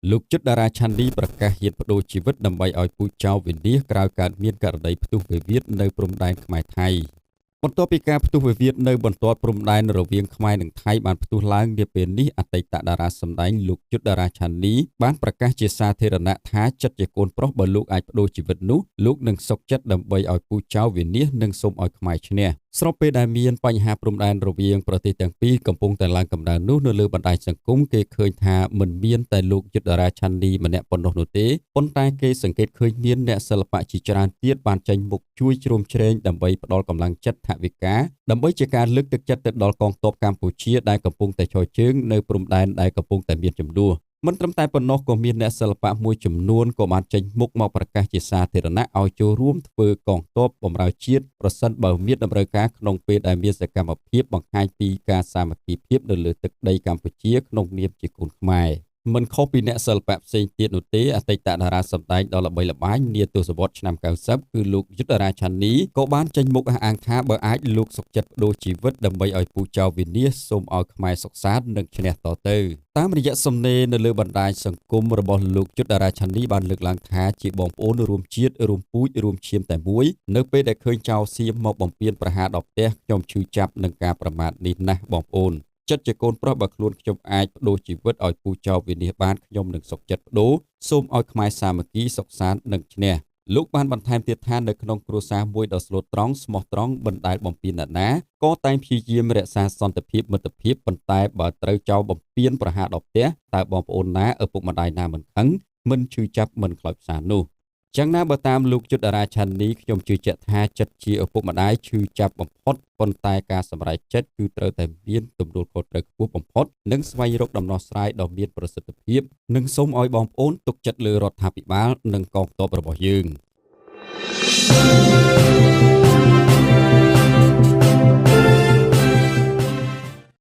លោកជិតតារាឆាន់ឌីប្រកាសហ៊ានបដូរជីវិតដើម្បីឲ្យពូជចៅវិនាសក្រោយកើតមានករណីផ្ទុះវិវាទនៅព្រំដែនខ្មែរថៃបន្ទាប់ពីការផ្ទុះវិវាទនៅបន្ទាត់ព្រំដែនរវាងខ្មែរនិងថៃបានផ្ទុះឡើងនាពេលនេះអតីតតារាសម្ដែងលោកជិតតារាឆាន់ឌីបានប្រកាសជាសាធារណៈថាចិត្តជាកូនប្រុសបើលោកអាចបដូរជីវិតនោះលោកនឹងសុខចិត្តដើម្បីឲ្យពូជចៅវិនាសនិងសូមឲ្យខ្មែរឈ្នះស្របពេលដែលមានបញ្ហាព្រំដែនរវាងប្រទេសទាំងពីរកំពុងតែឡើងកម្ដៅនោះនៅលើបណ្ដាញសង្គមគេឃើញថាមិនមានតែលោកជិតតារាឆាន់ឌីម្នាក់ប៉ុណ្ណោះនោះទេប៉ុន្តែគេសង្កេតឃើញមានអ្នកសិល្បៈជាច្រើនទៀតបានចេញមុខជួយជ្រោមជ្រែងដើម្បីផ្ដល់កម្លាំងចិត្តថវិកាដើម្បីជាការលើកទឹកចិត្តទៅដល់កងទ័ពកម្ពុជាដែលកំពុងតែឈរជើងនៅព្រំដែនដែលកំពុងតែមានចំនួនមិនត្រឹមតែប៉ុណ្ណោះក៏មានអ្នកសិល្បៈមួយចំនួនក៏បានចេញមុខមកប្រកាសជាសាធារណៈឲ្យចូលរួមធ្វើកងទ័ពបម្រើជាតិប្រសិនបើមានតម្រូវការក្នុងពេលដែលមានសកម្មភាពបង្ហាញពីការសាមគ្គីភាពនៅលើទឹកដីកម្ពុជាក្នុងនាមជាកូនខ្មែរមិនខុសពីអ្នកសិល្បៈផ្សេងទៀតនោះទេអតីតតារាសម្ដែងដ៏ល្បីល្បាញនាទសវត្សរ៍ឆ្នាំ90គឺលោកយុទ្ធរាឆាន់ឌីក៏បានចេញមុខអះអាងថាបើអាចលោកសុខចិត្តបដូរជីវិតដើម្បីឲ្យពូជចៅវិនាសសូមឲ្យខ្មែរសុខសាន្តនិងឈ្នះតទៅតាមរយៈសំណេរនៅលើបណ្ដាញសង្គមរបស់លោកយុទ្ធរាឆាន់ឌីបានលើកឡើងថាជាបងប្អូនរួមជាតិរួមពូជរួមឈាមតែមួយនៅពេលដែលឃើញចៅសៀមមកបំពេញប្រហារដល់ផ្ទះខ្ញុំឈឺចាប់នឹងការប្រមាថនេះណាស់បងប្អូនចិត្តជាកូនប្រុសបើខ្លួនខ្ញុំអាចបដូរជីវិតឲ្យពូជចៅវិនាសបានខ្ញុំនឹងសុខចិត្តបដូរសូមឲ្យខ្មែរសាមគ្គីសុខសាន្តនិងឈ្នះលោកបានបន្ថែមទៀតថានៅក្នុងគ្រួសារមួយដ៏ស្លូតត្រង់ស្មោះត្រង់មិនដែលបំពានអ្នកណាក៏តែងព្យាយាមរក្សាសន្តិភាពមិត្តភាពប៉ុន្តែបើត្រូវចោលបំពានប្រហារដល់ផ្ទះតើបងប្អូនណាឪពុកម្ដាយណាមិនខឹងមិនឈឺចាប់មិនខ្លោចផ្សានោះចឹងណាបើតាមលោកយុទ្ធរាឆាន់ឌីខ្ញុំជឿជាក់ថាចិត្តជាឪពុកម្ដាយឈឺចាប់បំផុតប៉ុន្តែការសម្រេចចិត្តគឺត្រូវតែមានទំនួលខុសត្រូវខ្ពស់បំផុតនិងស្វែងរកដំណោះស្រាយដ៏មានប្រសិទ្ធភាពនិងសូមឲ្យបងប្អូនទុកចិត្តលើរដ្ឋាភិបាលនិងកងទ័ពរបស់យើង